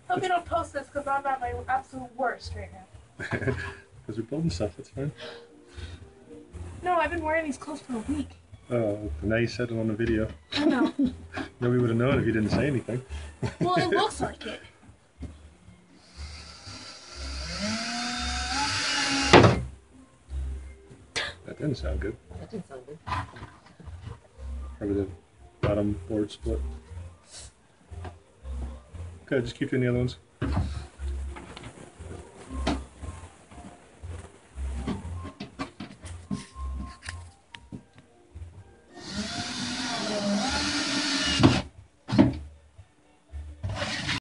Hope you don't post this because I'm at my absolute worst right now. Because we're building stuff, that's fine. No, I've been wearing these clothes for a week. Oh, but now you said it on the video. I know. Nobody would have known if you didn't say anything. Well, it looks like it. That didn't sound good. That didn't sound good. Probably the bottom board split. Okay, just keep doing the other ones.